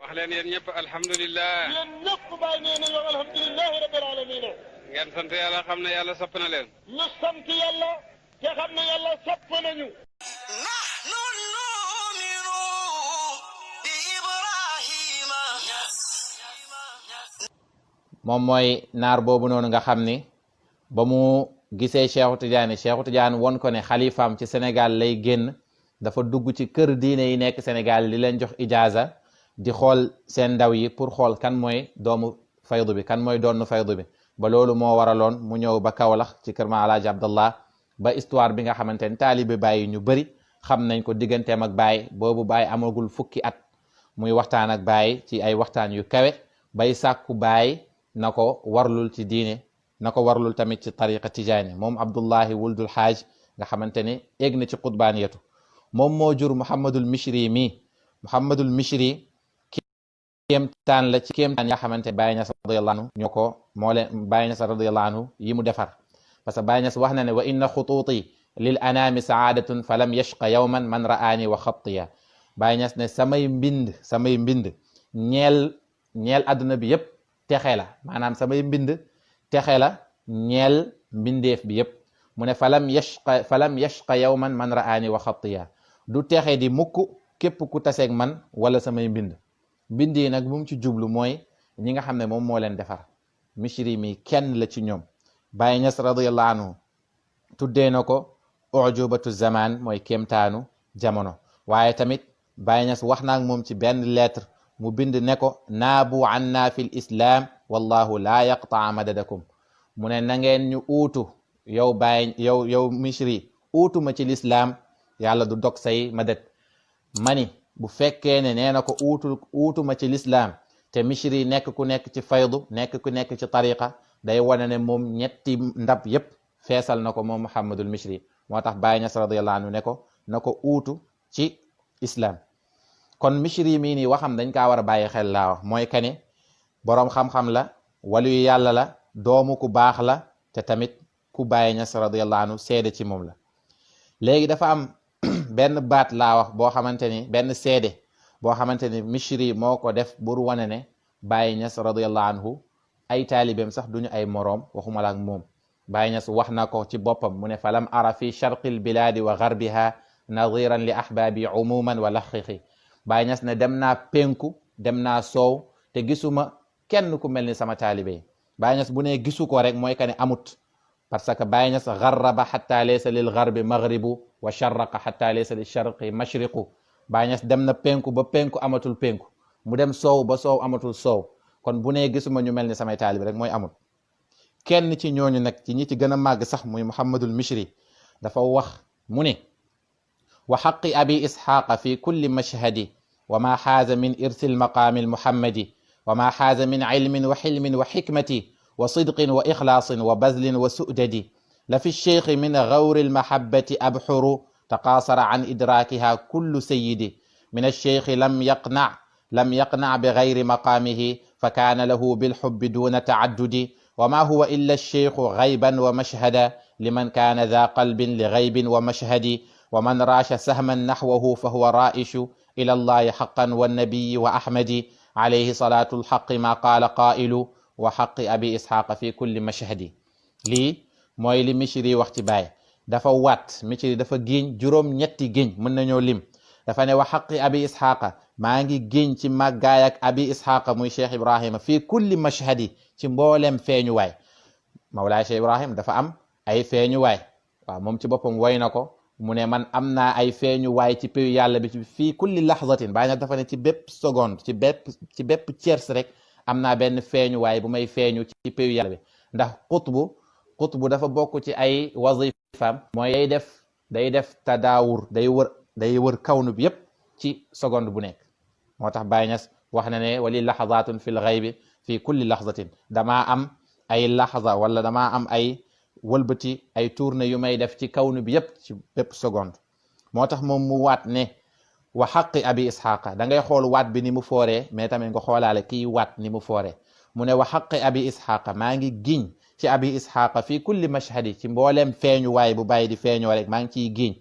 wax leen yéen ñëpp alhamdulilah. yéen ñëpp bàyyi nee nañu alhamdulilahi rabbil alamin. ngeen sant yàlla xam ne yàlla sopp na leen. ñu sant yàlla te xam ne yàlla sopp nañu. moom mooy naar boobu noonu nga xam ni ba mu gisee Cheikhu Tidiane won ko ne xalifaam ci Sénégal lay génn dafa dugg ci kër diine yi nekk Sénégal di leen jox ijaaza di xool seen ndaw yi pour xool kan mooy doomu faydu bi kan mooy doonu faydu bi ba loolu moo waraloon mu ñëw ba Kaolack ci kër ma Alaaji Abdallah ba histoire bi nga xamante ne taalibe Baay ñu bëri xam nañ ko digganteem ak Baay boobu Baay amagul fukki at muy waxtaan ak Baay ci ay waxtaan yu kawe bay sàkku Baay na ko warlul ci diine na ko warlul tamit ci tariqa tijaani moom Abdullahi wuldul Haaj nga xamante ne egg na ci qutbaaniyatu moom moo jur Muhammadul Mishri mi Muhammadul Mishri kéemtaan la ci kéemtaan nga xamante ne Baay Ñas radiyallahu anhu ñoo ko moo leen Baay Ñas radiyallahu anhu yi mu defar parce que Baay Ñas wax na ne wa inna xutuuti lil anaami saadatun fa lam yashqa yawman man ra'aani wa xattiya Baay Ñas ne samay mbind ñeel adduna bi yëpp texe la maanaam samay mbind texe la ñeel mbindeef bi yëpp mu ne falam yashqa yawman man ra'aani wa xattiya du texe di mukk képp ku taseeg man wala samay mbind yi nag bu mu ci jublu mooy ñi nga xam ne moom moo leen defar Mishri mi kenn la ci ñoom Baay Ñas radiyallahu anhu tuddee na ko ujubatu zaman mooy kéemtaanu jamono waaye tamit Baay Ñas wax naag moom ci benn lettre mu bind ne ko naabu anna fi l islam wallahu laa yaqtaa madadakum mu ne na ngeen ñu uutu yow Mishri uutu ma ci lislaam yàlla du dog say madad mani bu fekkee ne nee na ko uutu ma ci lislaam te Mishri nekk ku nekk ci faydu nekk ku nekk ci tariqa day wane ne moom ñetti ndab yépp feesal na ko moom Muhammadul Mishri moo tax Baay Ñas radiyallahu anhu ne ko na ko uutu ci islam kon Mishri mii nii waxam dañ kaa war a bàyyi xel laa wax mooy kane boroom xam-xam la waliyu yàlla la doomu ku baax la te tamit ku Baay Ñas radiyallahu anhu seede ci moom la léegi dafa am benn baat laa wax boo xamante ni benn seede boo xamante ni Mishri moo ko def bur wane ne Baay Ñas radiyallahu anhu ay taalibeem sax duñu ay moroom waxuma la ak moom Baay Ñas wax na ko ci boppam mu ne falam ara fi sharqil bilaadi wa garbiha nadiran li ahbaabi umuman wa laxiqi Baay Ñas ne dem naa penku dem naa soow te gisuma kenn ku mel ni sama taalibe Baay Ñas bu ne gisu ko rek mooy que ne amut parce que Baay Ñas garraba xatta laysa lil garbi maghribu wa sharraqa xatta laysa lil sharqi mashriqu Baay Ñas dem na penku ba penku amatul penku mu dem soow ba soow amatul soow kon bu ne gisuma ñu mel ni samay taalibe rek mooy amut kenn ci ñooñu nag ci ñi ci gën a màgg sax muy Muhammadul Mishri dafa wax mu ne wa xaqi abi isxaaqa fi kulli mashhadi wa ma xaaza min irsi lmaqaami almuhammadi wa ma xaaza min ilmin wa xilmin wa xikmati wa sidqin wa ixlaasin wa bazlin wa su'dadi la fi lcheikhi min gawri almahabbati abxuru taqaasara an idraakiha kullu sayidi min alcheikhi lam yaqnac bigayri maqaamihi fa kaana lahu bilxubbi duna taaddudi wa ma huwa illa alcheikhu gayban wa mashhada liman kaana daa qalbin li gaybin wa mashhadi wa man raasha sahman naxwahu fa huwa raa'ishu ila allahi xaqan wannabiyi wa ahmadi alayhi salaatu alxaqi ma qaala qaa'ilu wa xaqi abi isxaaqa fi kulli mashhadi lii mooy li Mishri wax ci Baay dafa waat Mishri dafa géeñ juróom-ñetti géeñ mën nañoo lim dafa ne wa xaqi abi isxaaqa maa ngi géeñ ci màggaay ak abi isxaaqa muy Cheikh Ibrahima fi kulli mashhadi ci mboolem feeñuwaay Mawlaay Cheikh Ibrahim dafa am ay feeñuwaay waaw moom ci boppam woy na ko mu ne man am naa ay feeñuwaay ci péyu yàlla bi fii kulli lahzatin Baay Ñas dafa ne ci bépp seconde ci bépp tiers rek am naa benn feeñuwaay bu may feeñu ci péyu yàlla bi ndax xutbu dafa bokk ci ay wazifam mooy day def tadaawur day wër kawnu bi yépp ci seconde bu nekk moo tax Baay Ñas wax na ne wali lahzatun fil ghaybi fii kulli lahzatin damaa am ay lahza wala damaa am ay wëlbati ay tourné yu may def ci kawnu bi yépp ci bépp seconde moo tax moom mu waat ne wa xaqi abi isxaaqa da ngay xool waat bi ni mu fooree mais tamit nga xoolaale kii waat ni mu fooree mu ne wa xaqi abi isxaaqa maa ngi giñ ci abi isxaaqa fii kulli mashhadi ci mbooleem feeñu waay bu bàyyi di feeñoo rek maa ngi ciy giñ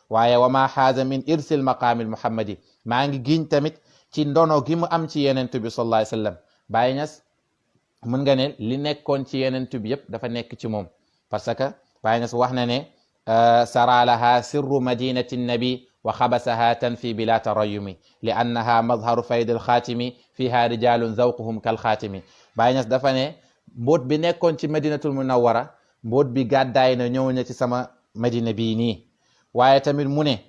waaye wa ma xaaza min irsil maqaamil muhammadi maa ngi giñ tamit ci ndono gi mu am ci yenent bi sallallahu alayhi wasallam Baye Niass mën nga ne li nekkoon ci yenent bi yëpp dafa nekk ci moom parce que Baye Niass wax na ne sara laha sirru madinati nabi wa xabasaha tanfi bila tarayumi li annaha mazharu fayd alxaatimi fiha rijalun zawquhum kalxaatimi Baye Niass dafa ne mbóot bi nekkoon ci madinatul munawwara mbóot bi gàddaay na ñëw na ci sama madina bii nii waaye tamit mu ne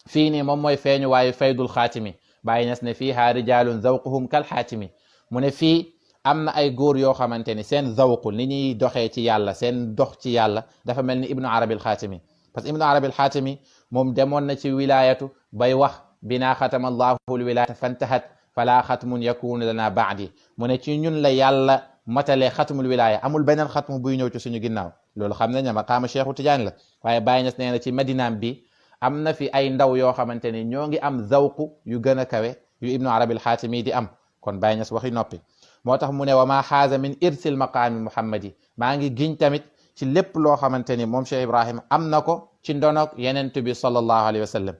fii nii moom mooy feeñu waaye faydul xaatimi Baye Niass ne fiha rijalun zawquhum kalxaatimi mu ne fii am na ay góor yoo xamante ni seen zawqu ni ñuy doxee ci yàlla seen dox ci yàlla dafa mel ni ibnu arabi alxaatimi parce que ibnu arabi alxaatimi moom demoon na ci wilayatu bay wax binaa xatama allahu alwilayata fantahat fala xatmun yakunu lana baadi mu ne ci ñun la yàlla matalee xatmul wilaya amul beneen xatmu buy ñëw ci suñu ginnaaw loolu xam nañ ne maqaama Cheikhu Tidiane la waaye Baye Niass nee na ci madinaam bi am na fi ay ndaw yoo xamante ni ñoo ngi am zawqu yu gën a kawe yu ibnu arabi alxaatimi di am kon Baye Niass waxi noppi moo tax mu ne wa ma xaaza min irsil maqaami muhammadi maa ngi giñ tamit ci lépp loo xamante ni moom Cheikh Ibrahim am na ko ci ndonok yenent bi sallallahu alayhi wa sallam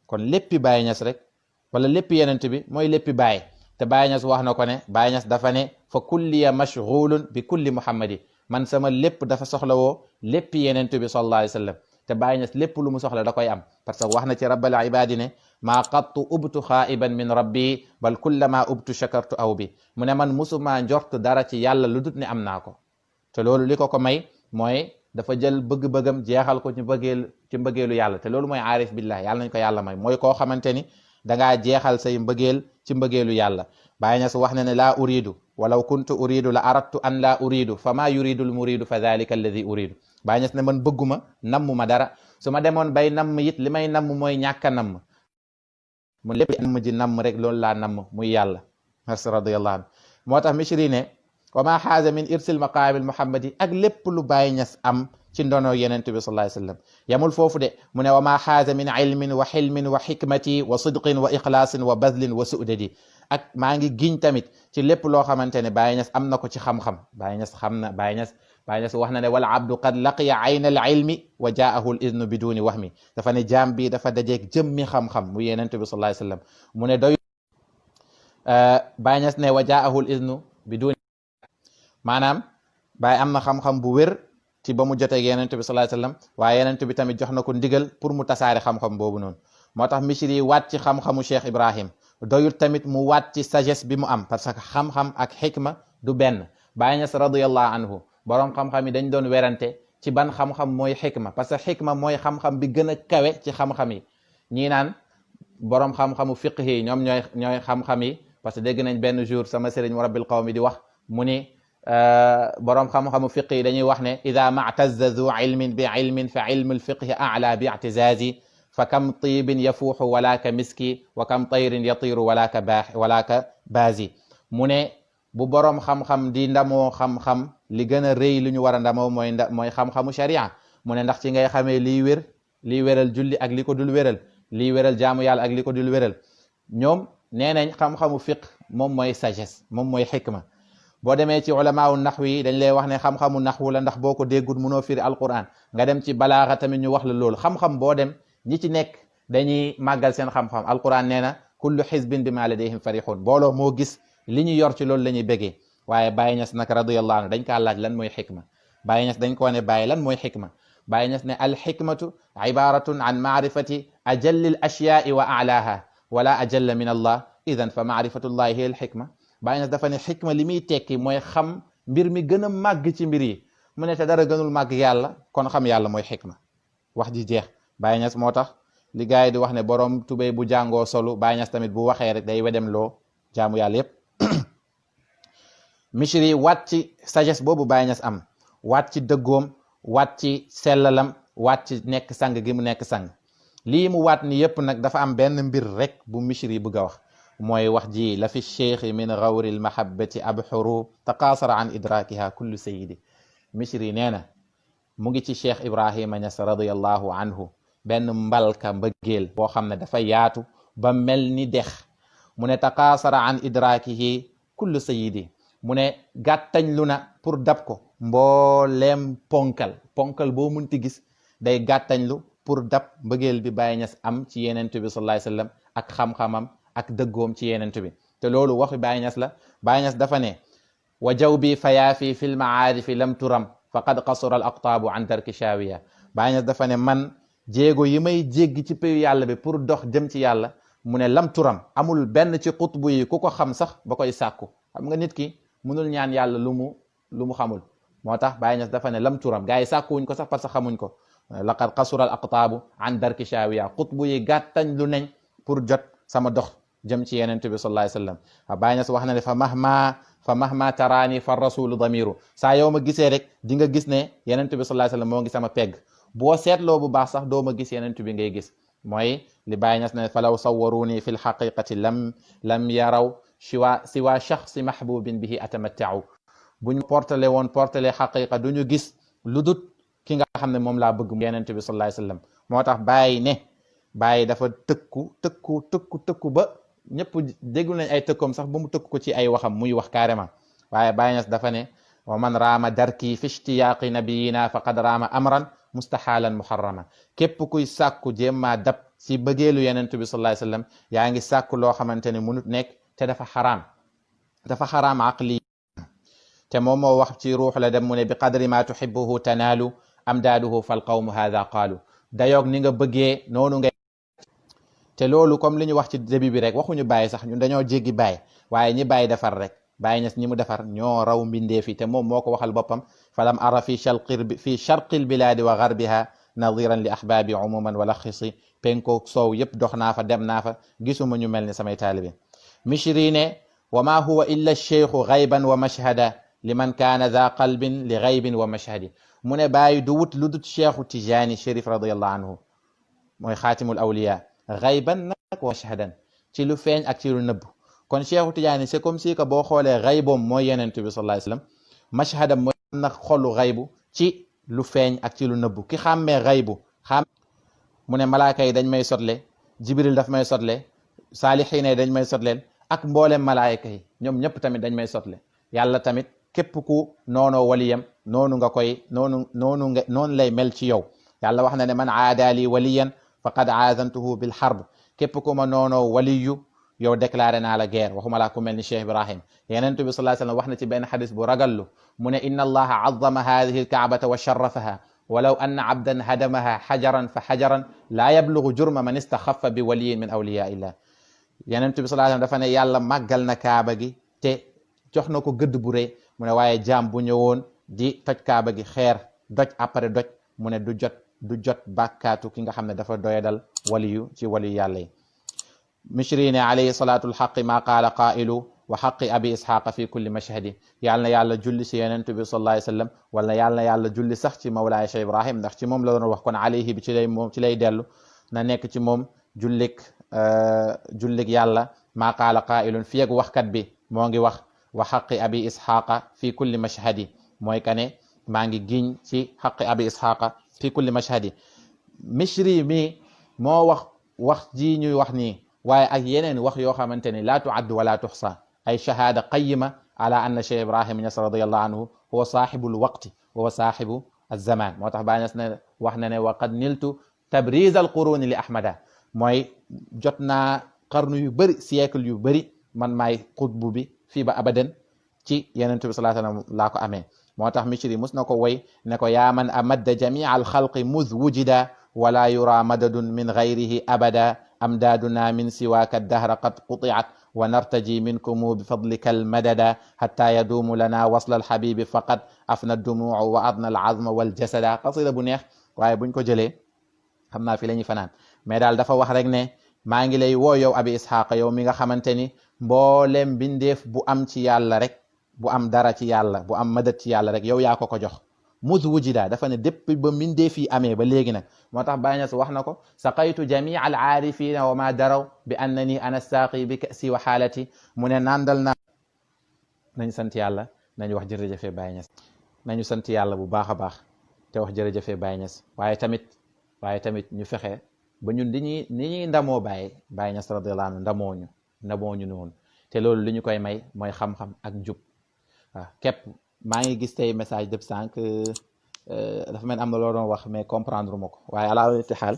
kon léppi Baye Niass rek wala léppi yenent bi mooy léppi Baye te Baye Niass wax na ko ne Baye Niass dafa ne fa kulliya mashghulun bi kulli muhammadi man sama lépp dafa soxla woo léppi yenent bi sallallahu alayhi wa sallam te Baye Niass lépp lu mu soxla da koy am parce que wax na ci rabbal ibadi ne maa qattu ubtu xaa'iban min rabbi bal kullama ubtu shakartu aw bi mu ne man musuma njort dara ci yàlla lu dut ne am naa ko te loolu li ko may mooy dafa jël bëgg-bëggam jeexal ko ci mbëggeelu yàlla te loolu mooy aarif billah yàlla nañ ko yàlla may mooy koo xamante ni dangaa jeexal say mbëggeel ci mbëggeelu yàlla Baye Niass wax na ne laa uridu walaw kuntu uridu la aradtu an laa uridu fa maa yuridu l muridu fa dhalika alladi uridu Baye Niass ne man bëgguma nammuma dara su ma demoon bay namm it li may namm mooy ñàkk a namm mu lépp namm ji namm rek loolu laa namm muy yàlla as radiyallahu anhu moo tax Mishri ne wa ma xaaza min irsil maqaamil muhammadi ak lépp lu Baye Niass am ci ndono yenent bi sallallahu alayhi wasallam yamul foofu de mu ne wa ma xaaza min ilmin wa xilmin wa xikmati wa sidqin wa ixlaasin wa badlin wa su'dadi ak maa ngi giñ tamit ci lépp loo xamante ne Baye Niass am na ko ci xam-xam Baye Niass xam na Baye Niass wax na ne wal abdu qad laqiya ayna al ilmi wa jaahu al idnu biduni wahmi dafa ne jaam bi dafa dajeeg jëmmi xam-xam mu yenent bi sallallahu alayhi wasallam mu ne doy Baye Niass ne wa jaahu al idnu biduni maanaam Baye am na xam-xam bu wér ci ba mu jotee yenent bi sallallahu alayhi wasallam waaye yenent bi tamit jox na ko ndigal pour mu tasaare xam-xam boobu noonu moo tax Mishri waat ci xam-xamu Cheikh Ibrahim doyul tamit mu waat ci sagesse bi mu am parce que xam-xam ak xikma du benn Baye Niass radiyallahu anhu boroom xam-xam yi dañ doon werante ci ban xam-xam mooy xikma parce que xikma mooy xam-xam bi gën a kawe ci xam-xam yi ñii naan boroom xam-xamu fiqh yi ñoom ñooy xam-xam yi parce que dégg nañ benn jour sama sëriñ rabbil qawmi di wax mu ni boroom xam-xamu fiqh yi dañuy wax ne ida mactazza zu ilmin bi ilmin fa ilmu lfiqhi a'la bi ictizazi fa kam tibin yafuuxu wala ka miski wa kam tayrin yatiru wala ka baazi mu ne bu boroom xam-xam di ndamoo xam-xam li gën a rëy lu ñu war a ndamoo mooy xam-xamu sharia mu ne ndax ci ngay xamee liy wéral julli ak li ko dul wéral liy wéral jaamu yàlla ak li ko dul wéral ñoom nee nañ xam-xamu fiqh moom mooy sagesse moom mooy xikma boo demee ci ulamaawu naxwu yi dañ lay wax ne xam-xamu naxwu la ndax boo ko déggul mënoo firi alquran nga dem ci balaaxa tamit ñu wax la loolu xam-xam boo dem ñi ci nekk dañuy màggal seen xam-xam alquran nee na kullu xizbin bima ladayhim farihun booloo moo gis li ñu yor ci loolu la ñuy bëggee waaye Baye Niass nag radiyallahu anhu dañ kaa laaj lan mooy xikma Baye Niass dañ ko ne Baye lan mooy xikma Baye Niass ne al xikmatu ibaratun an maarifati ajalli al ashyaai wa a'laaha wala ajalla min allah idan fa maarifatullahi hiya al xikma Baye Niass dafa ne xikma li muy tekki mooy xam mbir mi gën a màgg ci mbir yi mu ne te dara gënul màgg yàlla kon xam yàlla mooy xikma wax ji jeex Baye Niass moo tax li gars yi di wax ne borom tubéy bu jàngoo solu Baye Niass tamit bu waxee rek day wedem loo jaamu yàlla yépp Mishri waat ci sagesse boobu Baye Niass am waat ci dëggoom waat ci sellalam waat ci nekk sang gi mu nekk sang lii mu waat ni yépp nag dafa am benn mbir rek bu Mishri bëgg a wax mooy wax ji la fi cheikhi min gawri lmahabati abxuru taqaasara an idrakiha kullu sayidi Mishri nee na mu ngi ci Cheikh Ibrahima Niass radiyallahu anhu benn mbalka mbëggeel boo xam ne dafa yaatu ba mel ni dex mu ne taqaasara an idrakihi kullu sayidi mu ne gàttañ lu na pour dab ko mbooleem ponkal boo munti gis day gàttañ lu pour dab mbëggeel bi Baye Niass am ci yenent bi sallallahu alayhi wasallam ak xam-xamam ak dëggoom ci yenent bi te loolu waxi Baay Ñas la. Baay Ñas dafa ne wa jawbi fayaafi fi lmacaarifi lam turam faqad qasura al aqtaabu an darki shaawiya. Baay Ñas dafa ne man jéego yi may jéggi ci payu yàlla bi pour dox jëm ci yàlla mu ne lam turam amul benn ci xutbu yi ku ko xam sax ba koy sàkku. xam nga nit ki mënul ñaan yàlla lu mu xamul. moo tax Baay Ñas dafa ne lam turam gars yi sàkkuwuñ ko sax parce que xamuñ ko. laqad qasura al aqtaabu an darki shaawiya xutbu yi gàttañ lu nañ pour jot sama dox jëm ci yenent bi sallallahu alayhi wasallam. Baay Ñas wax na ne fa mahma taraani fa rasulu damiru saa yow ma gisee rek di nga gis ne yenent bi sallallahu alayhi wasallam moo ngi sama pegg boo seetloo bu baax sax doo ma gis yenent bi ngay gis. mooy li Baay Ñas ne falaw sawwaruni fi lxaqiqati lam yaraw siwa shaxsi mahbubin bihi atamattau. bu ñu portale xaqiqa du ñu gis lu dut ki nga xam ne moom laa bëgg yenent bi sallallahu alayhi wasallam. moo tax Baay dafa tëkku ba ñëpp déglu nañ ay tëkkoom sax ba mu tëkk ko ci ay waxam muy wax carrément. waaye Baay Ñas dafa ne wa man raama darki fi ishtiyaaqi nabiyina faqad raama amran mustahalan muharrama. képp kuy sàkku jéemmaa dab si bëggeelu yenent bi sallallahu alayhi wasallam yaa ngi sàkku loo xamante ne munut nekk te dafa xaraam aqli. te moom moo wax ci ruux la dem mu ne bi qadri ma tuhibbuhu tanaalu amdaaduhu fal qawmu haadha qaalu. dayoog ni nga bëggee noonu nga. te loolu comme li ñu wax ci début bi rek waxuñu Baay sax ñun dañoo jéggi Baay waaye ñi Baay defar rek Baay Ñas ñi mu defar ñoo raw mbindee fi te moom moo ko waxal boppam falam ara fi sharqil bilaadi wa garbiha nadiran li ahbaabi umuman wala xisi penko soow yëpp dox naa fa dem naa fa gisuma ñu mel ni samay taalibe. Mishri ne wa ma huwa illa cheikhu gayban wa mashhada liman kaana daa qalbin li gaybin wa mashhadi. mu ne Baay du wut lu dut cheikhu Tijaani Chérif radiyallahu anhu mooy xaatimul awliya gayban nag wa mashhadan ci lu feeñ ak ci lu nëbb. kon cheikhu Tijaani c'est comme si que boo xoolee gayboom mooy yenent bi sallallahu alayhi wasallam mashhadam mooy nag xolu gaybu ci lu feeñ ak ci lu nëbb. ki xàmmee gaybu mu ne malaaka yi dañ may sotle Jibril daf may sotle saalihiina yi dañ may sotleel ak mboolem malaayika yi ñoom ñëpp tamit dañ may sotle. yàlla tamit képp ku noonoo waliyam noonu lay mel ci yow. yàlla wax na ne man aadaali waliyan faqad aazantuhu bil harb. képp ku ma noonoo waliyu yow déclaré naa la guerre. waxuma laa ku mel ni Cheikh Ibrahim. yenent bi sallallahu alayhi wasallam wax na ci benn xadis bu ragallu mu ne inna allaha azzama hadihi alkaabata wa sharrafaha walaw anna abdan hadamaha xajaran fa xajaran laa yablugu jurma man istaxafa bi waliyin min awliya illah. yenent bi sallallahu alayhi wasallam dafa ne yàlla màggal na kaaba gi te jox na ko gëdd bu rëy mu ne waaye jaam bu ñëwoon di toj kaaba gi xeer doj après doj mu ne du jot bàkkaatu ki nga xam ne dafa doyadal waliyu ci waliyu yàlla yi. Mishri ne alayhi salatu alxaqi ma qaala qaa'ilu wa xaqi abi isxaqa fi kulli mashhadi. yàlla na yàlla julli si yenent bi sallallahu alayhi wasallam wala yàlla na yàlla julli sax ci mawlaaya Cheikh Ibrahim ndax ci moom la doon wax kon alayhi bi ci lay dellu na nekk ci moom jullik yàlla maa qaala qaa'ilun fi ak waxkat bi moo ngi wax wa xaqi abi isxaqa fi kulli mashhadi mooy kane maa ngi giñ ci xaqi abi isxaqa fi kulli mashhadi. Mishri mi moo wax ji ñuy wax nii waaye ak yeneen wax yoo xamante ni laa tuaddu wala tuxsa ay shahaada qayima ala anna Cheikh Ibrahim Ñas radiyallahu anhu huwa saaxibul waqti wa saaxibu azzamaan. moo tax Baay Ñas ne wax na ne wa qad niltu tabriz al quruni li ahmada mooy jot naa qarnu yu bëri siècle yu bëri man maay xutbu bi fii ba abadan ci yenent bi sallallahu alayhi wasallam laa ko amee. moo tax Mishri mus na ko woy ne ko yaa man amadda jamia alxalqi muz wujida wala yura madadun min gayrihi abada amdaaduna min siwaaka dahra qad qutiat wa nartaji minkumu bi fadlika almadada hatta yaduumu lana wasla alxabibi faqad afna dumuu wa adna alazma waljasada. qasida bu neex waaye buñ ko jëlee xam naa fi la ñuy fanaan mais daal dafa wax rek ne maa ngi lay woo yow abi isxaqa yow mi nga xamante ni mboolem bindeef bu am ci yàlla rek bu am dara ci yàlla bu am madat ci yàlla rek yow yaa ko jox. mus wujida dafa ne depuis ba bindeef yi amee ba léegi nag moo tax Baay Ñas wax na ko saqaytu jamia al aarifina wa ma daraw bi annani ana saaqi bi kasi wa xaalati. mu ne nandal naa nañ sant yàlla nañ wax jërëjëfe Baay Ñas nañu sant yàlla bu baax a baax te wax jërëjëfe Baay Ñas waaye tamit ñu fexe ba ñun ni ñuy ndamoo Baay Ñas radiyallahu anhu ndamoo ñu noonu te loolu li ñu koy may mooy xam-xam ak njub waaw képp. maa ngi gis tey message def sànq dafa mel am na loo doon wax mais comprendre ma ko waaye ala ti xaal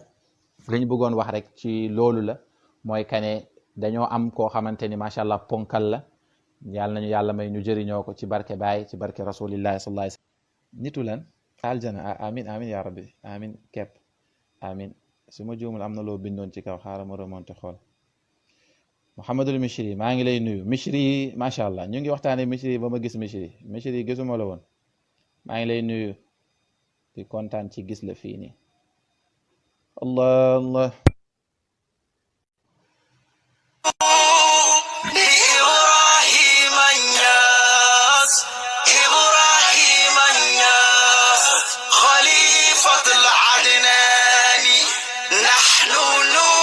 li ñu bëggoon wax rek ci loolu la mooy kane dañoo am koo xamante ni macha allah ponkal la yàlla nañu yàlla may ñu jëriñoo ko ci barke Baay ci barke rasulillahi sallallahu alayhi wasallam nitu lan aljana amin amin ya rabbi amin kepp amin su ma juumul am na loo bindoon ci kaw xaaral ma remonté xool Mouhamadul Michri maa ngi lay nuyu Michri macha allah ñu ngi waxtaanee Michri ba ma gis Michri gisuma la woon maa ngi lay nuyu di kontaan ci gis la fii nii allah allah